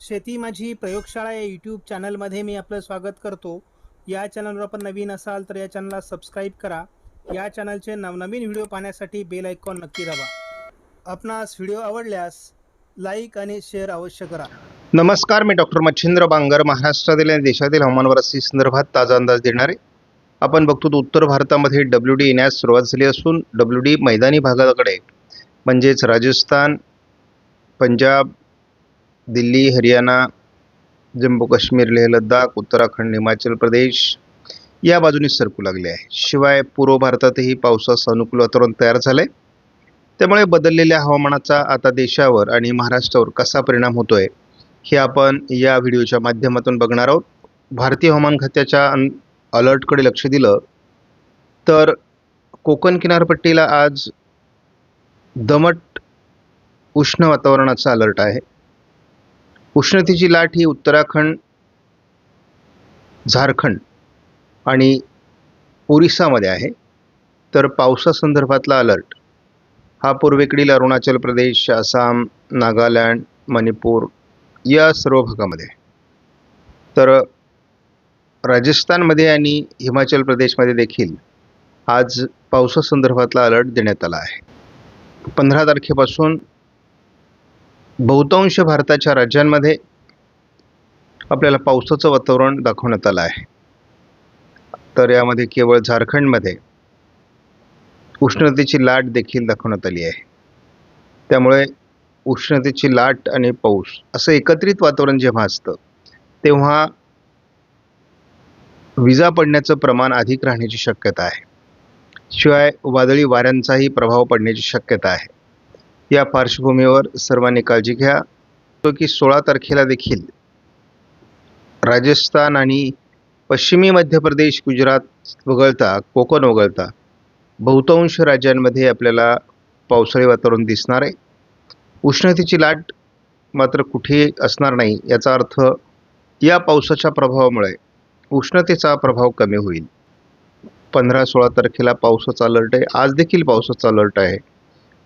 शेती माझी प्रयोगशाळा या यूट्यूब चॅनलमध्ये मी आपलं स्वागत करतो. या चॅनलवर आपण नवीन असाल तर या चॅनलला सबस्क्राईब करा. या चॅनलचे नवनवीन व्हिडिओ पाहण्यासाठी बेल आयकॉन नक्की दाबा. आपणास व्हिडिओ आवडल्यास लाईक आणि शेअर अवश्य करा. नमस्कार, मी डॉक्टर मच्छिंद्र बांगर. महाराष्ट्रातील आणि देशातील हवामान परिस्थिती संदर्भात ताजा अंदाज देणारे. आपण बघतो उत्तर भारतामध्ये WD येण्यास सुरुवात झाली असून WD मैदानी भागाकडे म्हणजेच राजस्थान, पंजाब, दिल्ली, हरियाणा, जम्मू काश्मीर, लेह लडाख, उत्तराखंड, हिमाचल प्रदेश या बाजूने सरकू लागले आहे. शिवाय पूर्व भारतातही पावसाचं अनुकूल वातावरण तयार झालंय. त्यामुळे बदललेल्या हवामानाचा आता देशावर आणि महाराष्ट्रावर कसा परिणाम होतोय हे आपण या व्हिडिओच्या माध्यमातून बघणार आहोत. भारतीय हवामान खात्याच्या अलर्टकडे लक्ष दिलं तर कोकण किनारपट्टीला आज दमट उष्ण वातावरणाचा अलर्ट आहे. उष्णतेची लाट ही उत्तराखंड, झारखंड आणि ओरिसामध्ये आहे. तर पावसासंदर्भातला अलर्ट हा पूर्वेकडील अरुणाचल प्रदेश, आसाम, नागालँड, मणिपूर या सर्व भागामध्ये, तर राजस्थानमध्ये आणि हिमाचल प्रदेशमध्ये देखील आज पावसासंदर्भातला अलर्ट देण्यात आला आहे. 15 तारखेपासून बहुतांश भारताच्या राज्यांमध्ये आपल्याला पावसाचं वातावरण दाखवण्यात आलं आहे. तर यामध्ये केवळ झारखंडमध्ये उष्णतेची लाट देखील दाखवण्यात आली आहे. त्यामुळे उष्णतेची लाट आणि पाऊस असं एकत्रित वातावरण जेव्हा असतं तेव्हा विजा पडण्याचं प्रमाण अधिक राहण्याची शक्यता आहे. शिवाय वादळी वाऱ्यांचाही प्रभाव पडण्याची शक्यता आहे. या पार्श्वभूमीवर सर्वांनी काळजी घ्या. की 16 तारखेला देखील राजस्थान आणि पश्चिमी मध्य प्रदेश, गुजरात वगळता, कोकण वगळता बहुतांश राज्यांमध्ये आपल्याला पावसाळी वातावरण दिसणार आहे. उष्णतेची लाट मात्र कुठेही असणार नाही. याचा अर्थ या पावसाच्या प्रभावामुळे उष्णतेचा प्रभाव कमी होईल. 15-16 तारखेला पावसाचा अलर्ट आहे. आज देखील पावसाचा अलर्ट आहे.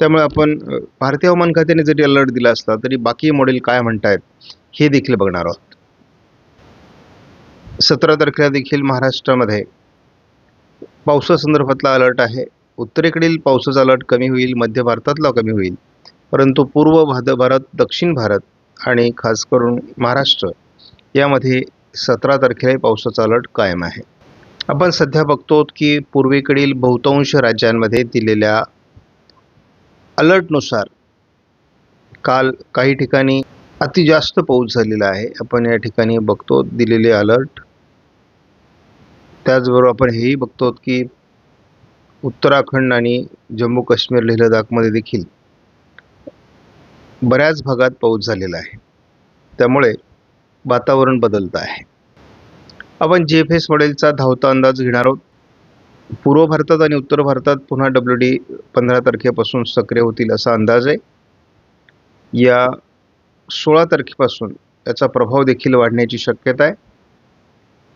त्यामुळे आपण भारतीय हवामान खात्याने जरी अलर्ट दिला असला तरी बाकी मॉडेल काय म्हणतायत हे देखील बघणार आहोत. 17 तारखेला देखील महाराष्ट्रामध्ये पावसासंदर्भातला अलर्ट आहे. उत्तरेकडील पावसाचा अलर्ट कमी होईल, मध्य भारतातला कमी होईल, परंतु पूर्व भारत, दक्षिण भारत आणि खास करून महाराष्ट्र यामध्ये 17 तारखेला पावसाचा अलर्ट कायम आहे. आपण सध्या बघतो की पूर्वेकडील बहुतांश राज्यांमध्ये दिलेल्या अलर्टनुसार काल काही ठिकाणी अति जास्त पाऊस झालेला आहे. आपण या ठिकाणी बघतो दिलेले अलर्ट. त्याचबरोबर आपण हेही बघतो की उत्तराखंड आणि जम्मू काश्मीर, लेह लडाखमध्ये देखील बऱ्याच भागात पाऊस झालेला आहे. त्यामुळे वातावरण बदलत आहे. आपण JFS मॉडेलचा धावता अंदाज घेणार आहोत. पूर्व भारतात आणि उत्तर भारतात पुन्हा WD 15 तारखेपासून सक्रिय होतील असा अंदाज आहे. या 16 तारखेपासून याचा प्रभाव देखील वाढण्याची शक्यता आहे.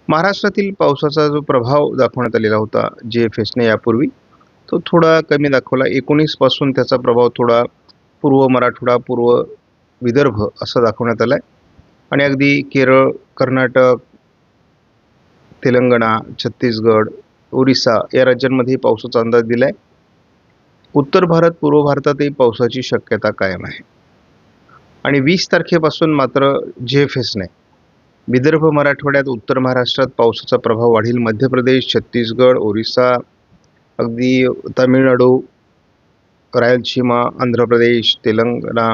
महाराष्ट्रातील पावसाचा जो प्रभाव दाखवण्यात आलेला होता JFSने यापूर्वी, तो थोडा कमी दाखवला. 19 पासून त्याचा प्रभाव थोडा पूर्व मराठवाडा, पूर्व विदर्भ असा दाखवण्यात आला आहे. आणि अगदी केरळ, कर्नाटक, तेलंगणा, छत्तीसगड, ओरिसा या राज्यांमध्ये पावसाचा अंदाज दिला आहे. उत्तर भारत, पूर्व भारतातही पावसाची शक्यता कायम आहे. आणि 20 तारखेपासून मात्र JFSने विदर्भ, मराठवाड्यात, उत्तर महाराष्ट्रात पावसाचा प्रभाव वाढील. मध्य प्रदेश, छत्तीसगड, ओरिसा, अगदी तामिळनाडू, रायलसीमा, आंध्र प्रदेश, तेलंगणा,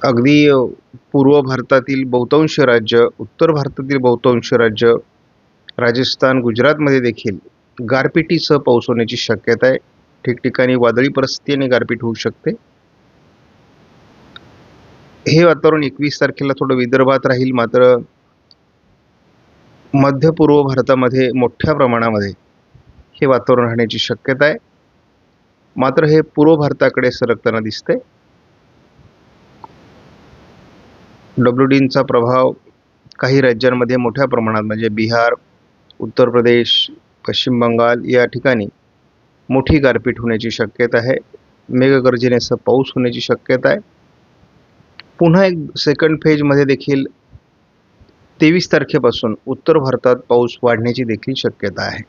अगदी पूर्व भारतातील बहुतांश राज्य, उत्तर भारतातील बहुतांश राज्य, राजस्थान, गुजरातमध्ये देखील गारपिटीसह पाऊस होण्याची शक्यता आहे. ठिकठिकाणी वादळी परिस्थिती आणि गारपीट होऊ शकते. हे वातावरण 21 तारखेला थोडं विदर्भात राहील. मात्र मध्य पूर्व भारतामध्ये मोठ्या प्रमाणामध्ये हे वातावरण राहण्याची शक्यता आहे. मात्र हे पूर्व भारताकडे सरकताना दिसते. WDचा प्रभाव काही राज्यांमध्ये मोठ्या प्रमाणात म्हणजे बिहार, उत्तर प्रदेश, पश्चिम बंगाल या ठिकाणी मोठी गारपीट होण्याची शक्यता आहे. मेघगर्जनेसह पाऊस होण्याची शक्यता आहे. पुन्हा एक सेकंड फेजमध्ये देखील 23 तारखेपासून उत्तर भारतात पाऊस वाढण्याची देखील शक्यता आहे.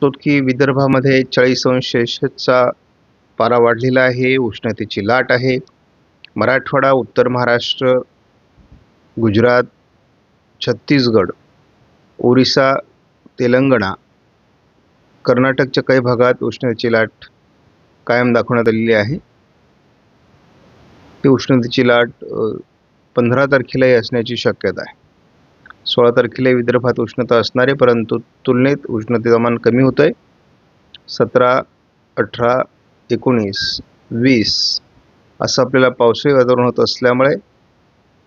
तो की विदर्भामध्ये 40°C पारा वाढलेला आहे. उष्णतेची लाट आहे. मराठवाडा, उत्तर महाराष्ट्र, गुजरात, छत्तीसगड, ओरिसा, तेलंगणा, कर्नाटकच्या काही भागात उष्णतेची लाट कायम दाखवण्यात आलेली आहे. ही उष्णतेची लाट 15 तारखेलाही असण्याची शक्यता आहे. 16 तारखेला विदर्भात उष्णता असणार आहे, परंतु तुलनेत उष्णतेचं कमी होतं आहे. 17, 18, 19, 20 असं आपल्याला पावसाळी वातावरण होत असल्यामुळे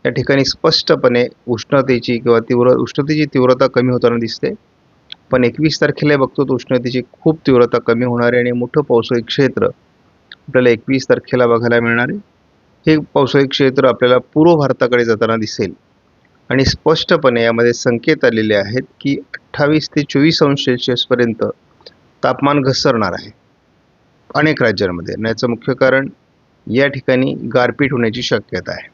या ठिकाणी स्पष्टपणे उष्णतेची तीव्रता कमी होताना दिसते. पण 21 तारखेला बघतो तर उष्णतेची खूप तीव्रता कमी होणार आहे आणि मोठं पावसाळी क्षेत्र आपल्याला 21 तारखेला बघायला मिळणार आहे. हे पावसाळी क्षेत्र आपल्याला पूर्व भारताकडे जाताना दिसेल आणि स्पष्टपणे यामध्ये संकेत आलेले आहेत की 28 ते 24°C पर्यंत तापमान घसरणार आहे अनेक राज्यांमध्ये. आणि याचं मुख्य कारण या ठिकाणी गारपीट होण्याची शक्यता आहे.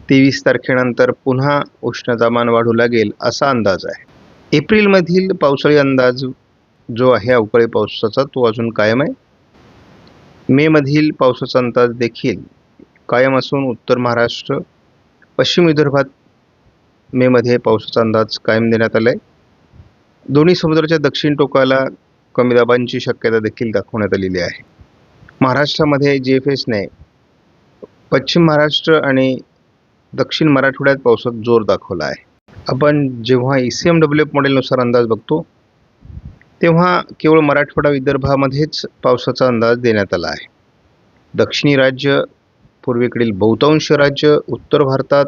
23 तारखेनंतर पुन्हा उष्णतामान वाढू लागेल असा अंदाज आहे. एप्रिलमधील पावसाळी अंदाज जो आहे अवकाळी पावसाचा तो अजून कायम आहे. मेमधील पावसाचा अंदाज देखील कायम असून उत्तर महाराष्ट्र, पश्चिम विदर्भात मेमध्ये पावसाचा अंदाज कायम देण्यात आला आहे. दोन्ही समुद्राच्या दक्षिण टोकाला कमी दाबांची शक्यता देखील दाखवण्यात आलेली आहे. महाराष्ट्रामध्ये GFSने पश्चिम महाराष्ट्र आणि दक्षिण मराठवाड्यात पावसाचा जोर दाखवला आहे. आपण जेव्हा ECMWF मॉडेलनुसार अंदाज बघतो तेव्हा केवळ मराठवाडा विदर्भामध्येच पावसाचा अंदाज देण्यात आला आहे. दक्षिणी राज्य, पूर्वेकडील बहुतांश राज्य, उत्तर भारतात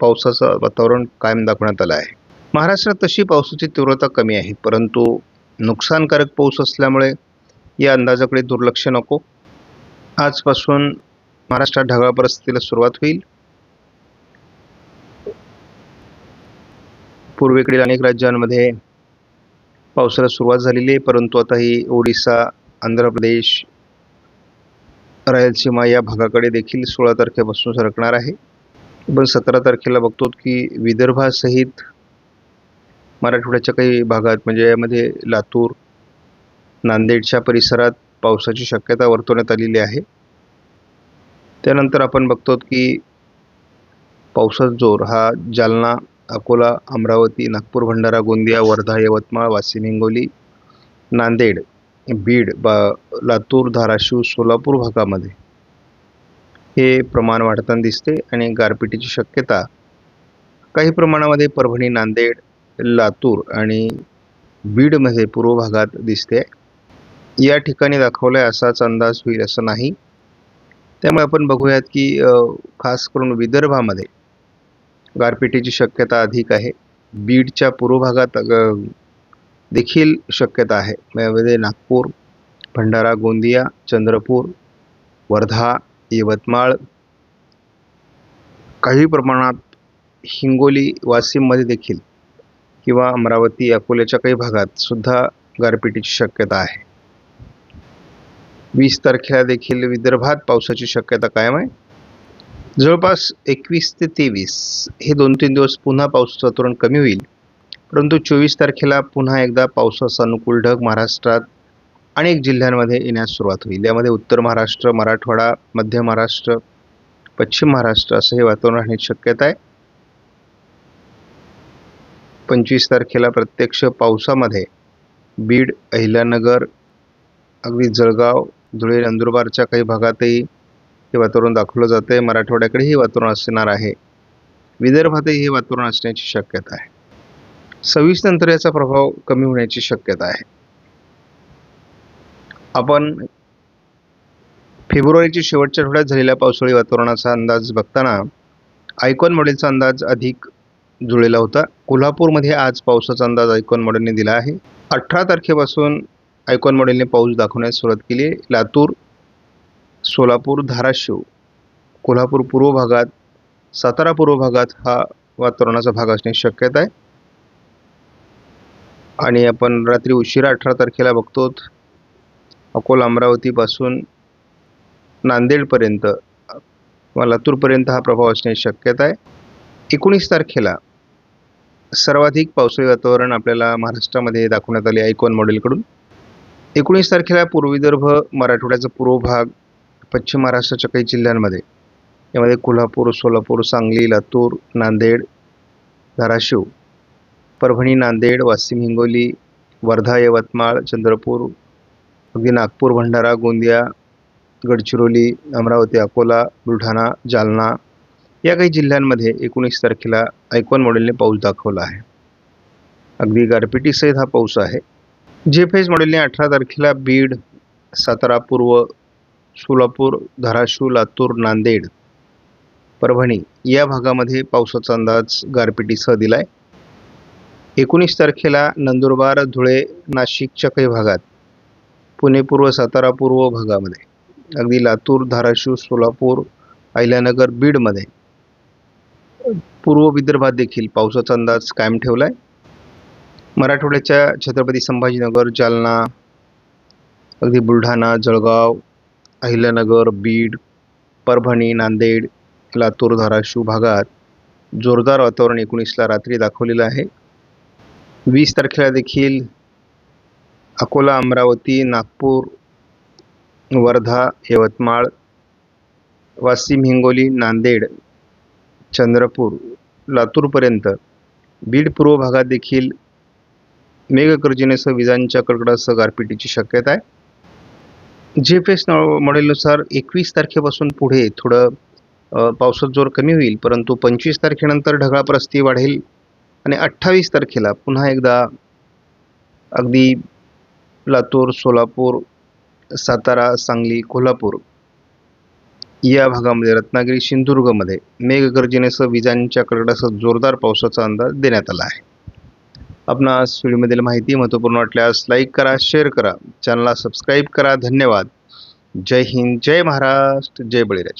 पावसाचं वातावरण कायम दाखवण्यात आलं आहे. महाराष्ट्रात तशी पावसाची तीव्रता कमी आहे, परंतु नुकसानकारक पाऊस असल्यामुळे या अंदाजाकडे दुर्लक्ष नको. आजपासून महाराष्ट्रात ढगाळ परिस्थितीला सुरुवात होईल. पूर्वेकडील अनेक राज्यांमध्ये पावसाला सुरुवात झालेली आहे, परंतु आता ही ओडिसा, आंध्र प्रदेश, रायलसीमा या भागाकडे देखील 16 तारखेपासून सरकणार आहे. पण 17 तारखेला बघतो की विदर्भासहित मराठवाड्याच्या काही भागात म्हणजे यामध्ये लातूर, नांदेडच्या परिसरात पावसाची शक्यता वर्तवण्यात आलेली आहे. त्यानंतर आपण बघतो की पावसाचा जोर हा जालना, अकोला, अमरावती, नागपूर, भंडारा, गोंदिया, वर्धा, यवतमाळ, वाशिम, हिंगोली, नांदेड, बीड, लातूर, धाराशिव, सोलापूर भागामध्ये हे प्रमाण वाढताना दिसते आणि गारपिटीची शक्यता काही प्रमाणामध्ये परभणी, नांदेड, लातूर आणि बीडमध्ये पूर्व भागात दिसते. या ठिकाणी दाखवलाय असाच अंदाज होईल असं नाही. त्यामुळे आपण बघूयात की खास करून विदर्भामध्ये गारपिटीची शक्यता अधिक आहे. बीडच्या पूर्व भागात देखील शक्यता आहे. यामध्ये नागपूर, भंडारा, गोंदिया, चंद्रपूर, वर्धा, यवतमाळ, काही प्रमाणात हिंगोली, वाशिममध्ये देखील किंवा अमरावती, अकोल्याच्या काही भागात सुद्धा गारपिटीची शक्यता आहे. 20 तारखेला देखील विदर्भात पावसाची शक्यता कायम आहे. जवळपास 21 ते 23 हे 2-3 दिवस पुन्हा पावसाचं वातावरण कमी होईल, परंतु 24 तारखेला पुन्हा एकदा पावसाचा अनुकूल ढग महाराष्ट्रात अनेक जिल्ह्यांमध्ये येण्यास सुरुवात होईल. यामध्ये उत्तर महाराष्ट्र, मराठवाडा, मध्य महाराष्ट्र, पश्चिम महाराष्ट्र असं हे वातावरण राहण्याची शक्यता आहे. 25 तारखेला प्रत्यक्ष पावसामध्ये बीड, अहिल्यानगर, अगदी जळगाव, धुळे, नंदुरबारच्या काही भागातही हे वातावरण दाखवलं जातं आहे. मराठवाड्याकडेही वातावरण असणार आहे. विदर्भातही हे वातावरण असण्याची शक्यता आहे. 26 नंतर याचा प्रभाव कमी होण्याची शक्यता आहे. आपण फेब्रुवारीच्या शेवटच्या आठवड्यात झालेल्या पावसाळी वातावरणाचा अंदाज बघताना आयकॉन मॉडेलचा अंदाज अधिक जुळलेला होता. कोल्हापूरमध्ये आज पावसाचा अंदाज आयकॉन मॉडेलने दिला आहे. 18 तारखेपासून आयकॉन मॉडेलने पाऊस दाखवण्यास सुरुवात केली आहे. लातूर, सोलापूर, धाराशिव, कोल्हापूर पूर्व भागात, सातारा पूर्व भागात हा वातावरणाचा भाग असण्याची शक्यता आहे. आणि आपण रात्री उशिरा 18 तारखेला बघतो अकोला, अमरावतीपासून नांदेडपर्यंत किंवा लातूरपर्यंत हा प्रभाव असण्याची शक्यता आहे. 19 तारखेला सर्वाधिक पावसाळी वातावरण आपल्याला महाराष्ट्रामध्ये दाखवण्यात आले आयकॉन मॉडेलकडून. 19 तारखेला पूर्व विदर्भ, मराठवाड्याचा पूर्व भाग, पश्चिम महाराष्ट्राच्या काही जिल्ह्यांमध्ये, यामध्ये कोल्हापूर, सोलापूर, सांगली, लातूर, नांदेड, धाराशिव, परभणी, नांदेड, वाशिम, हिंगोली, वर्धा, यवतमाळ, चंद्रपूर, अगदी नागपूर, भंडारा, गोंदिया, गडचिरोली, अमरावती, अकोला, बुलढाणा, जालना या काही जिल्ह्यांमध्ये 19 तारखेला आयकॉन मॉडेलने पाऊस दाखवला आहे. अगदी गारपिटीसहित हा पाऊस आहे. GFS मॉडेलने 18 तारखेला बीड, सातारा पूर्व, सोलापूर, धाराशिव, लातूर, नांदेड, परभणी या भागामध्ये पावसाचा अंदाज गारपिटीसह दिला आहे. 19 तारखेला नंदुरबार, धुळे, नाशिकच्या काही भागात, पुणे पूर्व, सातारा पूर्व भागामध्ये, अगदी लातूर, धाराशिव, सोलापूर, अहिल्यानगर, बीडमध्ये, पूर्व विदर्भात देखील पावसाचा अंदाज कायम ठेवला आहे. मराठवाड्याच्या छत्रपती संभाजीनगर, जालना, अगदी बुलढाणा, जळगाव, अहिल्यानगर, बीड, परभणी, नांदेड, लातूर, धाराशिव भागात जोरदार वातावरण 19ला रात्री दाखवलेलं आहे. 20 तारखेला देखील अकोला, अमरावती, नागपूर, वर्धा, यवतमाळ, वाशिम, हिंगोली, नांदेड, चंद्रपूर, लातूरपर्यंत, बीड पूर्व भागात देखील मेघगर्जनेसह विजांच्या कडकडाटासह गारपिटीची शक्यता आहे. GFS मॉडेलनुसार 21 तारखेपासून पुढे थोडं पावसाचा जोर कमी होईल, परंतु 25 तारखेनंतर ढगाळ परिस्थिती वाढेल आणि 28 तारखेला पुन्हा एकदा अगदी लातूर, सोलापूर, सातारा, सांगली, कोल्हापूर या भागामध्ये, रत्नागिरी, सिंधुदुर्गमध्ये मेघगर्जनेसह विजांच्या कडकडाटासह जोरदार पावसाचा अंदाज देण्यात आला आहे. आपणास व्हिडिओमधील माहिती महत्त्वपूर्ण वाटल्यास लाईक करा, शेअर करा, चॅनलला सबस्क्राईब करा. धन्यवाद. जय हिंद, जय महाराष्ट्र, जय बळीराजा.